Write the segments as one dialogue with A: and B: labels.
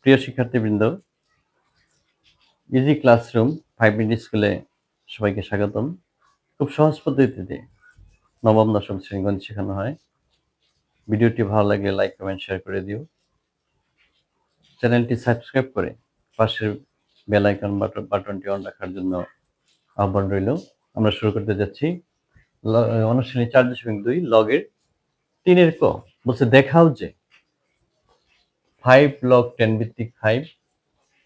A: প্রিয় শিক্ষার্থীবৃন্দ, easy classroom 5 minute স্কুলে সবাইকে স্বাগতম। খুব সহজ পদ্ধতিতে নবম দশম শ্রেণী গণিত শেখানো হয়। ভিডিওটি ভালো লাগলে লাইক কমেন্ট শেয়ার করে দিও। চ্যানেলটি সাবস্ক্রাইব করে পাশের বেল আইকন বাটনটি অন রাখার জন্য আহ্বান রইল। আমরা শুরু করতে যাচ্ছি অনুশীলনী 4.2 লগের 3 ক। বলছে দেখাও যে 5 log 10 ভিত্তিক 5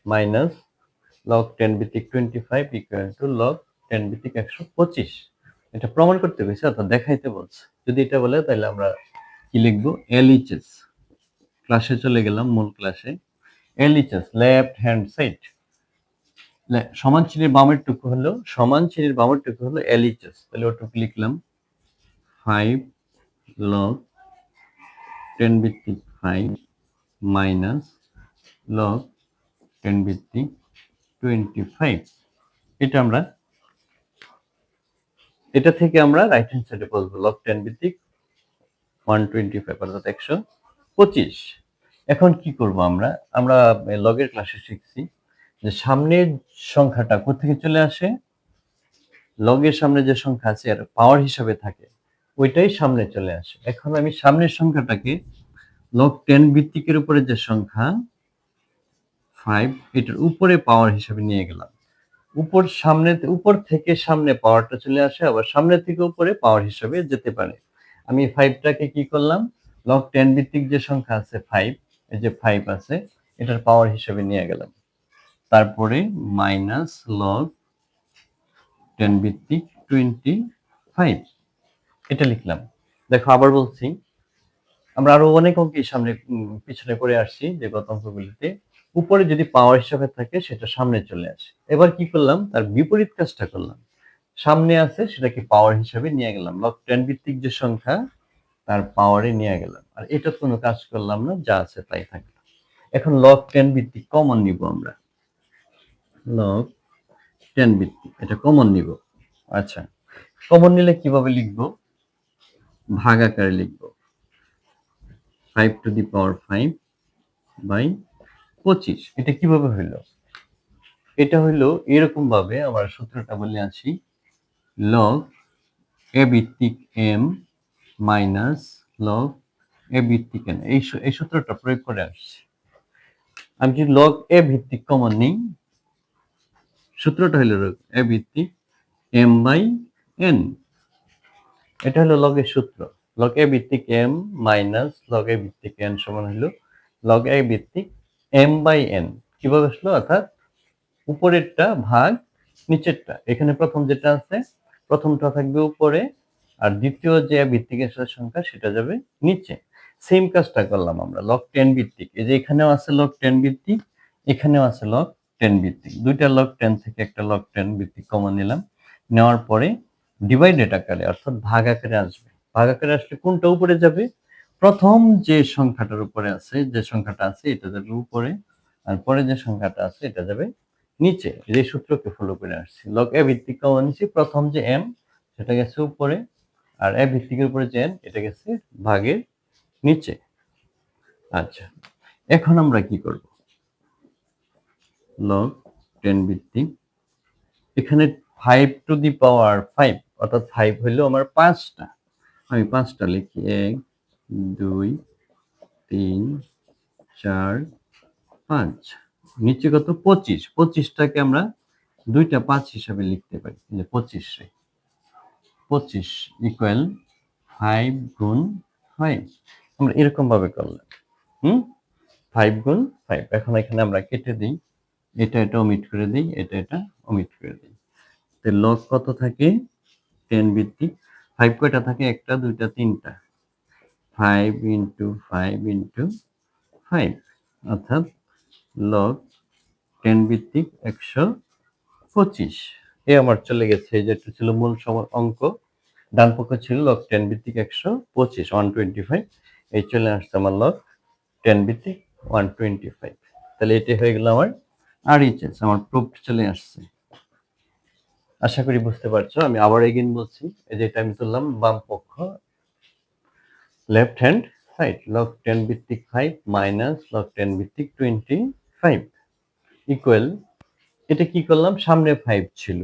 A: মাইনাস log 10 ভিত্তিক 25 ইকুয়াল টু log 10 ভিত্তিক 125। এটা প্রমাণ করতে হয়েছে, অর্থাৎ দেখাইতে বলছে। যদি এটা বলে তাহলে আমরা কি লিখবো? LHS। ক্লাসে চলে গেলাম, মূল ক্লাসে। LHS লেফট হ্যান্ড সাইড, সমান চিহ্নের বামের টুকু হলো LHS। তাহলে ওটুকু লিখলাম 5 log 10 ভিত্তিক 5 মাইনাস log 10 ভিত্তিক 25। এটা থেকে আমরা রাইট হ্যান্ড সাইডে বলবো log 10 ভিত্তিক 125 অর্থাৎ 125। এখন কি করব আমরা লগের ক্লাসে শিখছি যে সামনের সংখ্যাটা কোথা থেকে চলে আসে। লগের সামনে যে সংখ্যা আছে আর পাওয়ার হিসাবে থাকে ওইটাই সামনে চলে আসে। এখন আমি সামনের সংখ্যাটাকে log 10 ভিত্তিকের উপরে যে সংখ্যা 5 এটার উপরে পাওয়ার হিসাবে নিয়ে গেলাম। উপর থেকে সামনে পাওয়ারটা চলে আসে, আবার সামনে থেকে উপরে পাওয়ার হিসাবে যেতে পারে। আমি 5টাকে কি করলাম? log 10 ভিত্তিক যে সংখ্যা আছে 5, এই যে 5 আছে, এটার পাওয়ার হিসাবে নিয়ে গেলাম। তারপরে মাইনাস log 10 ভিত্তিক 25 এটা লিখলাম। দেখো আবার বলছি, আমরা আরো অনেক অঙ্ক সামনে পিছনে করে আসছি যে গত অঙ্কগুলিতে উপরে যদি পাওয়ার হিসাবে থাকে সেটা সামনে চলে আসে। এবার কি করলাম? তার বিপরীত কাজটা করলাম। সামনে আছে সেটাকে পাওয়ার হিসাবে নিয়ে গেলাম, log 10 ভিত্তিক যে সংখ্যা তার পাওয়ারে নিয়ে গেলাম। আর এটা কোনো কাজ করলাম না, যা আছে তাই থাকলো। এখন log 10 ভিত্তিক কমন নিব আমরা। log 10 ভিত্তিক এটা কমন নিব। আচ্ছা, কমন নিলে কিভাবে লিখবো? ভাগ আকারে লিখবো। 5 টু দি পাওয়ার 5 বাই 25। এটা কিভাবে হইলো? এটা হইলো এরকম ভাবে, আমরা সূত্রটা বলে আছি, log a ভিত্তিক m মাইনাস log a ভিত্তিক n। এই সূত্রটা প্রয়োগ করে আসছি। আমি যদি log a ভিত্তিক কমন নিই, সূত্রটা হলো a ভিত্তিক m বাই n। এটা হলো log এর সূত্র। log a ভিত্তিক m মাইনাস log a ভিত্তিক n সমান হলো log a ভিত্তিক m বাই n। কিভাবে আসলো? অর্থাৎ উপরেরটা ভাগ নিচেরটা। এখানে প্রথম যেটা আছে প্রথমটা থাকবে উপরে, আর দ্বিতীয় যে ভিত্তিক সংখ্যা সেটা যাবে নিচে। সেম কাজটা করলাম আমরা log 10 ভিত্তিক। এই যে এখানেও আছে log 10 ভিত্তিক, এখানেও আছে log 10 ভিত্তিক। দুইটা log 10 থেকে একটা log 10 ভিত্তিক কমন নিলাম। নেওয়ার পরে ডিভাইডেড আকারে অর্থাৎ ভাগ আকারে আসবে। ভাগ আকারে আসলে কোনটা উপরে যাবে? প্রথম যে সংখ্যাটার উপরে আছে, যে সংখ্যাটা আছে এটা যাবে উপরে, আর পরে যে সংখ্যাটা আছে এটা যাবে নিচে। এই সূত্রকে ফলো করে আসছি। log a ভিত্তিক কমন নিচ্ছি, প্রথম যে m সেটা গেছে উপরে, আর a ভিত্তিকের উপরে যে n এটা গেছে ভাগের নিচে। আচ্ছা, এখন আমরা কি করব? log 10 ভিত্তিক এখানে 5 টু দি পাওয়ার 5 অর্থাৎ 5 হইলো আমার 5টা। আমি 5টা লিখি, 1 2 3 4 5। নিচে কত? 25। 25টাকে আমরা দুইটা 5 হিসাবে লিখতে পারি। এই যে 25 ইকুয়াল 5 গুণ 5। আমরা এরকম ভাবে করলাম। 5 গুণ 5। এখন এখানে আমরা কেটে দিই, এটা ওমিট করে দিই, এটা ওমিট করে দিই। তো লগ কত থাকে? 10 ভিত্তিক 5 কয়টা থাকে? একটা দুইটা তিনটা। 5 ইন্টু 5 ইন্টু 5 অর্থাৎ লগ 10 ভিত্তিক 125। আমার চলে গেছে। এই যেটা ছিল মূল অঙ্ক, ডান পক্ষ ছিল log 10 ভিত্তিক 125 125। এই চলে আসছে আমার log 10 ভিত্তিক 125। তাহলে এটা হয়ে গেল আমার RHS, আমার প্রুফ চলে আসছে। আশা করি বুঝতে পারছো। আমি আবার এগেইন বলছি, এই যেটা আমি তুললাম বাম পক্ষ, লেফট হ্যান্ড সাইড, log 10 ভিত্তিক 5 মাইনাস log 10 ভিত্তিক 25 5 ইকুয়াল, এটা কি করলাম, সামনে 5 ছিল,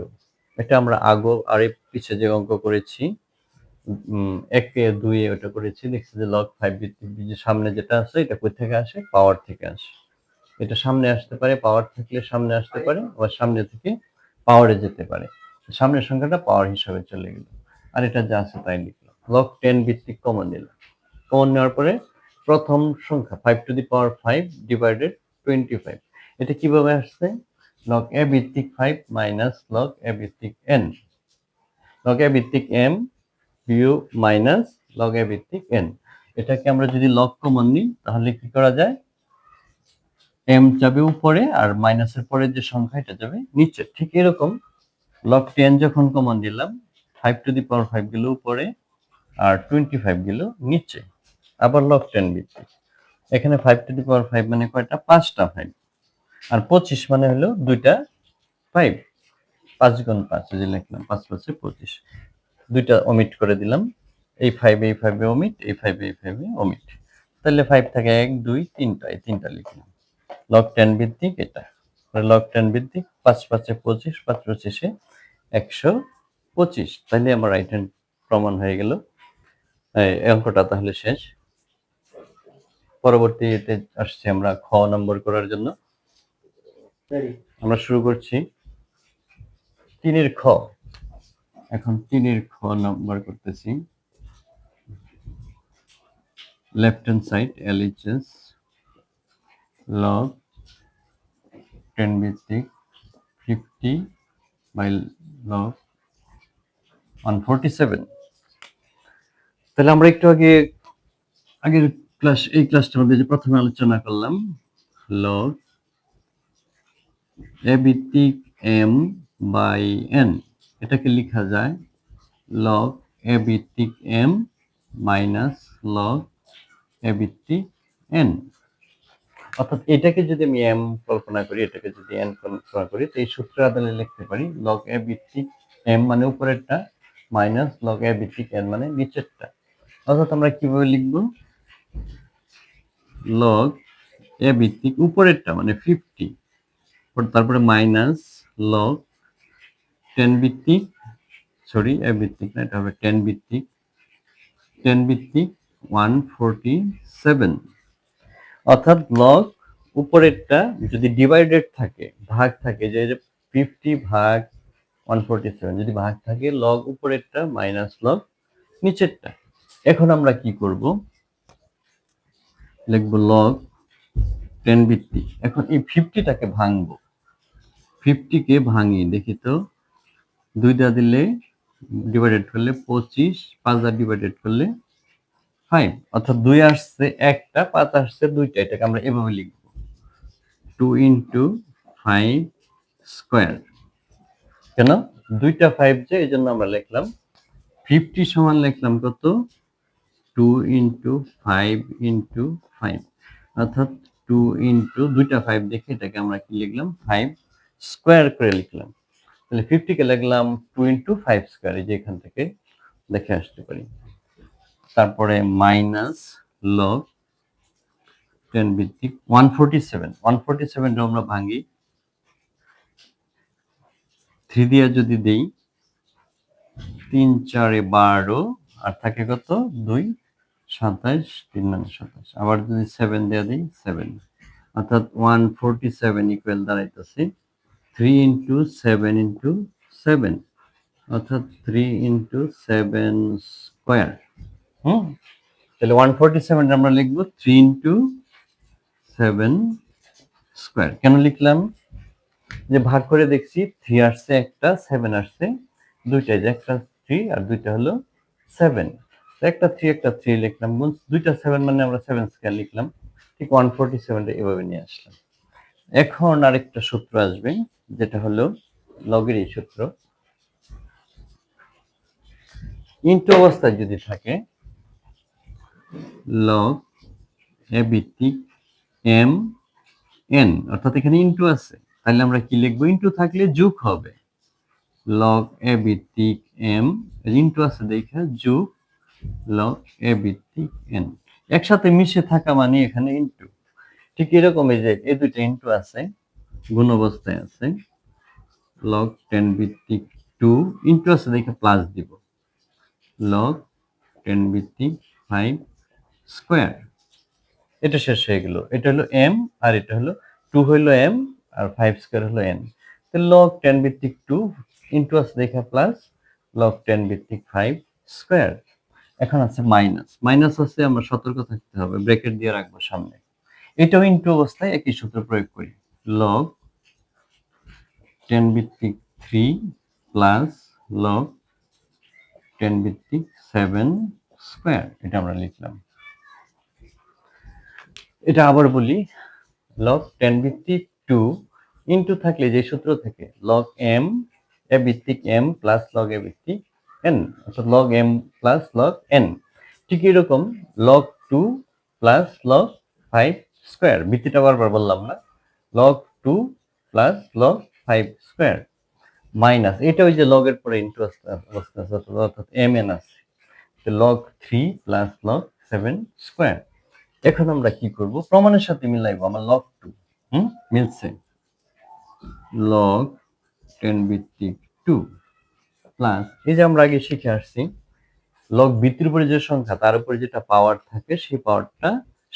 A: এটা আমরা আগে আরে পিছে যে অঙ্ক করেছি 1 এ 2 এ ওটা করেছি, দেখছি যে log 5 ভিত্তিক যে সামনে যেটা আছে এটা কই থেকে আসে, পাওয়ার থেকে আসে। এটা সামনে আসতে পারে, পাওয়ার থাকলে সামনে আসতে পারে, আবার সামনে থেকে পাওয়ারে যেতে পারে। সামনের সংখ্যাটা পাওয়ার হিসাবে চলে গেল, আর এটা যা আছে তাই লিখলাম। log 10 ভিত্তিক কমন নিলাম, কমন নেওয়ার পরে প্রথম সংখ্যা 5 টু দি পাওয়ার 5 ডিভাইডেড 25, এটা কিভাবে আসছে, log a ভিত্তিক 5 মাইনাস log a ভিত্তিক n, log a ভিত্তিক m বিয়োগ মাইনাস log a ভিত্তিক n। এটাকে আমরা যদি log কমন নিই তাহলে কি করা যায়, m যাবে উপরে আর মাইনাসের পরে যে সংখ্যা এটা যাবে নিচে। ঠিক এরকম log 10 যখন কমন দিলাম 5 টু দি পাওয়ার 5 গেল উপরে আর 25 গেল নিচে। আবার log 10 ভিত্তিক, এখানে 5 টু দি পাওয়ার 5 মানে কয়টা, 5টা 5, আর 25 মানে হলো দুইটা 5, 5 গুণ 5 এই যে লিখলাম, 5 + 25, দুইটা ওমিট করে দিলাম, এই 5 এই 5 এ ওমিট, এই 5 এই 5 এ ওমিট, তাহলে 5 থাকে 1 2 3টা, এই 3টা লিখলাম। log 10 ভিত্তিক এটা, log 10 ভিত্তিক 5 5 এ 25, 5 25 এ 125, তাহলে আমার রাইট হ্যান্ড প্রমাণ হয়ে গেল। এই অঙ্কটা তাহলে শেষ। পরবর্তীতে আসছি আমরা খ নম্বর করার জন্য। আমরা শুরু করছি 3 এর খ। এখন 3 এর খ নাম্বার করতেছি। Left hand side LHS log 10 ভিত্তিক 50 বাই log 147। তাহলে আমরা একটু আগের এই ক্লাসটার মধ্যে যে প্রথমে আলোচনা করলাম log a ভিত্তিক m বাই n, এটাকে লেখা যায় log a ভিত্তিক m মাইনাস log a ভিত্তিক n। অর্থাৎ এটাকে যদি আমি m কল্পনা করি, এটাকে যদি n কল্পনা করি, তো এই সূত্রের আদলে লিখতে পারি log a ভিত্তিক m মানে উপরেরটা মাইনাস log a ভিত্তিক n মানে নিচেরটা। অর্থাৎ আমরা কিভাবে লিখব, log a ভিত্তিক উপরেরটা মানে 50, তারপরে মাইনাস log 10 ভিত্তিক, সরি a ভিত্তিক না, এটা হবে 10 ভিত্তিক 147। অর্থাৎ log উপরেরটা যদি ডিভাইডেড থাকে, ভাগ থাকে, যে 50 ভাগ 147 যদি ভাগ থাকে, log উপরেরটা মাইনাস log নিচেরটা। এখন আমরা কি করব, লিখব log 10 ভিত্তিক, এখন এই 50টাকে ভাঙবো, 50কে ভাঙি দেখি তো, 2 দা দিলে ডিভাইডেড করলে 25, 5 দা ডিভাইডেড করলে 5, অর্থাৎ 2 আসছে একটা, 5 আসছে দুইটা, এটাকে আমরা এভাবে লিখব 2 ইনটু 5 স্কয়ার। কেন, দুইটা 5 যে, এজন্য আমরা লিখলাম 50 সমান লিখলাম কত, 2 ইনটু 5 ইনটু 5, অর্থাৎ 2 ইনটু দুইটা 5 দেখে এটাকে আমরা কি লিখলাম 5 স্কয়ার করে লিখলাম। তাহলে 50 কে লিখলাম 2 ইনটু 5 স্কয়ার, এই যে এখান থেকে দেখে আসতে পারি। তারপরে মাইনাস log 10 ভিত্তিক 147 টা আমরা ভাঙি, 3 দিয়ে যদি দেই 3 4 এ 12, আর থাকে কত 2 27, 3 9 27, আবার যদি 7 দিয়ে দিই 7, অর্থাৎ 147 ইকুয়াল দাঁড়াইতেছে 3 ইনটু 7 ইনটু 7, অর্থাৎ 3 ইনটু 7 স্কয়ার। তাহলে 147 আমরা লিখব 3 ইনটু 7 স্কয়ার। কেন লিখলাম, যে ভাগ করে দেখছি 3 আসছে একটা, 7 আসছে দুইটা, যে একটা 3 আর দুইটা হলো 7, একটা 3 একটা 3 লিখলাম, গুণ দুইটা 7 মানে আমরা 7 স্কয়ার লিখলাম। ঠিক 147 টা এভাবে নিয়ে আসলাম। এখন আরেকটা সূত্র আসবে, যেটা হলো লগের এই সূত্র, ইনটু অবস্থায় যদি থাকে log a ভিত্তিক m n, অর্থাৎ এখানে ইনটু আছে, তাহলে আমরা কি লিখবো, ইনটু থাকলে যোগ হবে log a ভিত্তিক m, ইনটু আছে দেখে যোগ log a ভিত্তিক n, একসাথে মিশে থাকা মানে এখানে ইনটু। ঠিক এরকম এই যে এই দুইটা ইনটু আছে, গুণ অবস্থায় আছে, লগ 10 ভিত্তিক 2 ইনটু আছে দেখে প্লাস দিব, লগ 10 ভিত্তিক 5 স্কয়ার। এটা শেষ হয়ে গেল। এটা হলো m আর এটা হলো 2 হলো m আর 5 স্কয়ার হলো n। তো log 10 ভিত্তিক 2 ইনটু আছে দেখা প্লাস log 10 ভিত্তিক 5 স্কয়ার। এখন আছে মাইনাস, মাইনাস আছে আমরা সতর্ক থাকতে হবে, ব্র্যাকেট দিয়ে রাখবো সামনে। এটাও ইনটু অবস্থায় একই সূত্র প্রয়োগ করি, log 10 ভিত্তিক 3 প্লাস log 10 ভিত্তিক 7 স্কয়ার। এটা আমরা লিখলাম। এটা আবার বলি, log 10 ভিত্তিক 2 ইনটু থাকলে যে সূত্র থেকে log m এ ভিত্তিক m প্লাস log a ভিত্তিক n, অর্থাৎ log m plus log n। ঠিক এরকম log 2 প্লাস log 5 স্কয়ার, ভিত্তিটা বারবার বললাম না, log 2 plus log 5 square minus এটা ওই যে log এর পরে ইনটু অবস্থা অর্থাৎ mn আছে, log 3 প্লাস log 7 স্কয়ার। এখন আমরা কি করব, প্রমাণের সাথে মিলাইবো। আমার log 2 মিলছে, log 10 ভিত্তিক 2 প্লাস এই যে আমরা আগে শিখে আসছি log ভিত্তির উপরে যে সংখ্যা তার উপরে যেটা পাওয়ার থাকে সেই পাওয়ারটা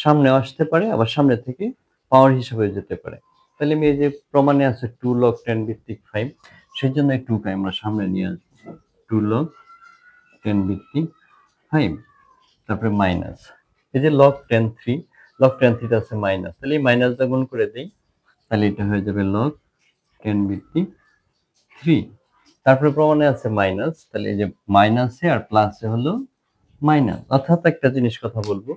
A: সামনে আসতে পারে, আবার সামনে থেকে পাওয়ার হিসেবে যেতে পারে। তাহলে আমি এই যে প্রমাণে আছে 2 log 10 ভিত্তিক 5, সেই জন্য এই 2 কে আমরা সামনে নিয়ে আসবো, 2 log 10 ভিত্তিক 5, তারপরে মাইনাস এই যে log 10 3, log 10 3 আছে মাইনাস, তাহলে এই মাইনাসটা গুণ করে দেই, তাহলে এটা হয়ে যাবে log 10 ভিত্তিক 3। তারপরে প্রমাণে আছে মাইনাস, তাহলে এই যে মাইনাসে আর প্লাসে হলো মাইনাস। অর্থাৎ একটা জিনিস কথা বলবো,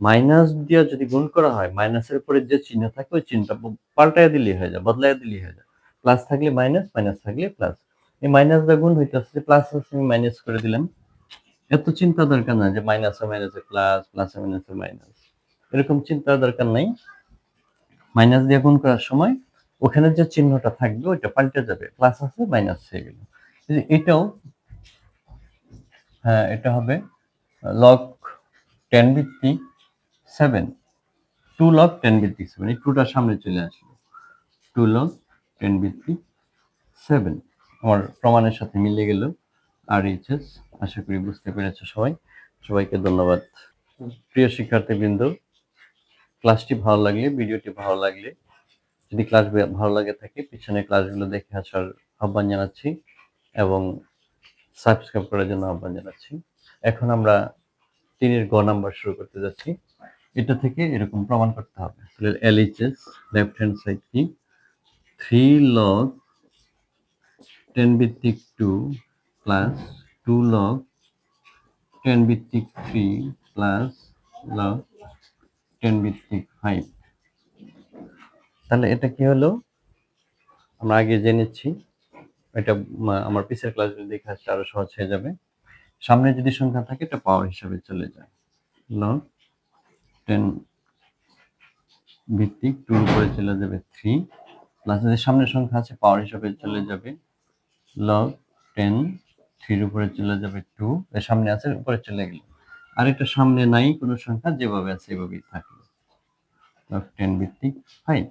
A: মাইনাস দিয়ে যদি গুণ করা হয় মাইনাসের উপরে যে চিহ্ন থাকে ওই চিহ্নটা পাল্টায় দিলেই হয়ে যায়, বদলায় দিলেই হয়ে যায়। প্লাস থাকলে মাইনাস, মাইনাস থাকলে প্লাস। এই মাইনাস দিয়ে গুণ হইতেছে, প্লাস আছে আমি মাইনাস করে দিলাম। এত চিন্তা দরকার না যে মাইনাসে মাইনাসে প্লাস, প্লাসে মাইনাসে মাইনাস, এরকম চিন্তার দরকার নাই। মাইনাস দিয়ে গুণ করার সময় ওখানে যে চিহ্নটা থাকবে ওইটা পাল্টে যাবে, প্লাস আছে মাইনাস হয়ে গেল। এটাও হ্যাঁ, এটা হবে log 10 ভিত্তিক 7, 2 log 10 ভিত্তিক 7, এই 2টা সামনে চলে আসলো, 2 log 10 ভিত্তিক 7 আমার প্রমাণের সাথে মিলে গেল। আর এইচএস আশা করি বুঝতে পেরেছো সবাই। সবাইকে ধন্যবাদ। প্রিয় শিক্ষার্থীবৃন্দ, ক্লাসটি ভালো লাগলে, ভিডিওটি ভালো লাগলে, যদি ক্লাস ভালো লাগে থাকে পিছনে ক্লাসগুলো দেখে আসার আহ্বান জানাচ্ছি এবং সাবস্ক্রাইব করার জন্য আহ্বান জানাচ্ছি। এখন আমরা 3 গ নাম্বার শুরু করতে যাচ্ছি। এটা থেকে এরকম প্রমাণ করতে হবে। তাহলে LHS লেফট হ্যান্ড সাইড কি, 3 log 10 ভিত্তিক 2 প্লাস 2 log 10 ভিত্তিক 3 প্লাস log 10 ভিত্তিক 5। তাহলে এটা কি হলো আমরা আগে জেনেছি, এটা আমার পিছের ক্লাসগুলো দেখে আসলে আরো সহজ হয়ে যাবে। সামনে যদি সংখ্যা থাকে এটা পাওয়ার হিসাবে চলে যায়, log 10 ভিত্তিক 2 উপরে চলে যাবে 3 প্লাস যদি সামনের সংখ্যা আছে পাওয়ার হিসাবে চলে যাবে log 10 3 উপরে চলে যাবে 2, এর সামনে আছে উপরে চলে গেল। আর এটা সামনে নাই কোনো সংখ্যা, যেভাবে আছে এভাবেই থাকলো, log 10 ভিত্তিক 5।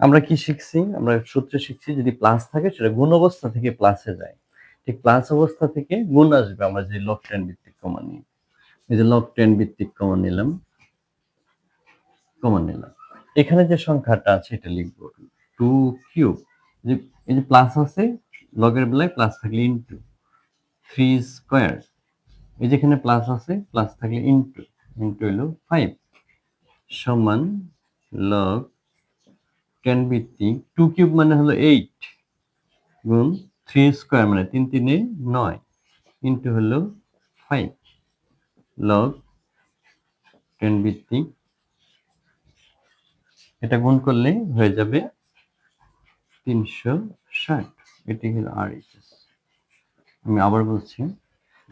A: আমরা কি শিখছি, আমরা সূত্রে শিখছি যদি প্লাস থাকে সেটা গুণ অবস্থা থেকে প্লাসে যায়, ঠিক প্লাস অবস্থা থেকে গুণ আসবে। আমরা যে log 10 ভিত্তিক কমন নিই, এই যে log 10 ভিত্তিক কমন নিলাম, এখানে যে সংখ্যাটা আছে এটা লিখবো 2 কিউব, এই যে প্লাস আছে লগের বেলায় প্লাস থাকলে ইনটু 3 স্কয়ার, এই যেখানে প্লাস আছে প্লাস থাকলে ইনটু হলো 5 সমান log 10 ভিত্তিক 2 কিউব মানে হলো 8 গুণ 3 স্কয়ার মানে 3 3 9 ইনটু হলো 5 log 10 ভিত্তিক, এটা গুণ করলে হয়ে যাবে 360। এটি হলো RHS। আমি আবার বলছি,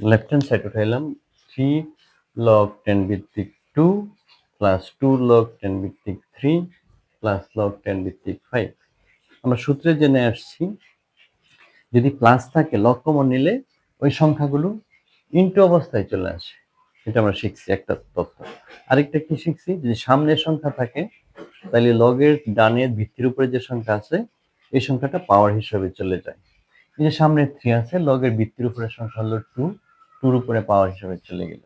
A: লেফট হ্যান্ড সাইড উঠাইলাম 3 log 10 ভিত্তিক 2 প্লাস 2 log 10 ভিত্তিক 3 প্লাস log 10 ভিত্তিক 5। আমরা সূত্রে জেনে আসছি যদি প্লাস থাকে লগ কমন নিলে ওই সংখ্যাগুলো ইনটু অবস্থায় চলে আসে, এটা আমরা শিখছি একটা তথ্য। আরেকটা কি শিখছি, যদি সামনের সংখ্যা থাকে তাহলে লগের ডানের ভিত্তির উপরে যে সংখ্যা আছে এই সংখ্যাটা পাওয়ার হিসাবে চলে যায়। এই যে সামনে 3 আছে, লগের ভিত্তির উপরে সংখ্যা হলো 2, 2 এর উপরে পাওয়ার হিসাবে চলে গেল।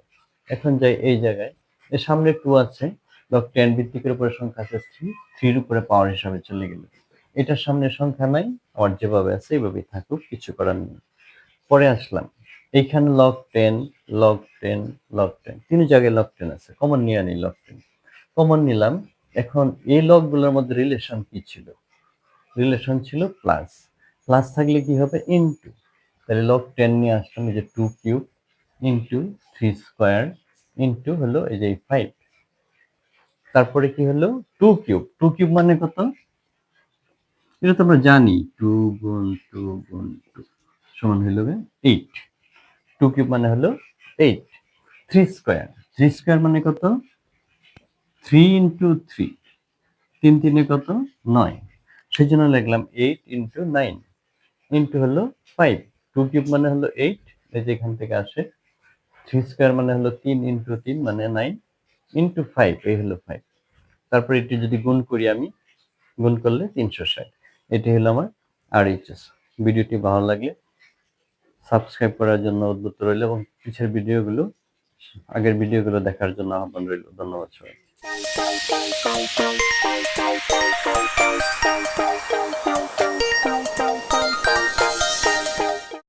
A: এখন যাই এই জায়গায়, এর সামনে 2 আছে, লগ 10 ভিত্তিকের উপরে সংখ্যা আছে 3, 3 এর উপরে পাওয়ার হিসাবে চলে গেল। এটার সামনে সংখ্যা নাই, আমার যেভাবে আছে এইভাবেই থাকুক, কিছু করার নেই। পরে আসলাম, এইখানে লগ 10, লগ 10, লগ 10, তিন জায়গায় লগ 10 আছে, কমন নিয়ে নিই লগ 10। কমন নিলাম। এখন এই লগগুলোর মধ্যে রিলেশন কি ছিল? রিলেশন ছিল প্লাস। প্লাস থাকলে কি হবে? ইনটু। তাহলে লগ 10 নিয়ে আসলাম, এই যে 2 কিউব ইনটু 3 স্কয়ার ইনটু হলো এই যে 5। তারপরে কি হলো? 2 কিউব। 2 কিউব মানে কত? এটা তো আমরা জানি, 2 গুণ 2 গুণ 2 সমান হলো 8। 2 কিউব মানে হলো 8। 3 স্কয়ার। 3 স্কয়ার মানে কত? 3 ইনটু 3। 3 3 কত? 9। সেজন্য লিখলাম 8 ইনটু 9 ইনটু হলো 5। 2 কিউব মানে হলো 8, এই যে এখান থেকে আসে। 3 স্কয়ার মানে হলো 3 ইনটু 3 মানে 9 ইনটু 5, এই হলো 5। তারপর এটি যদি গুণ করি আমি, গুণ করলে 360। এটি হলো আমার RHS। ভিডিওটি ভালো লাগলে সাবস্ক্রাইব করার জন্য উদ্বুদ্ধ রইল এবং পিছের ভিডিওগুলো, আগের ভিডিওগুলো দেখার জন্য আহ্বান রইল। ধন্যবাদ সবাই।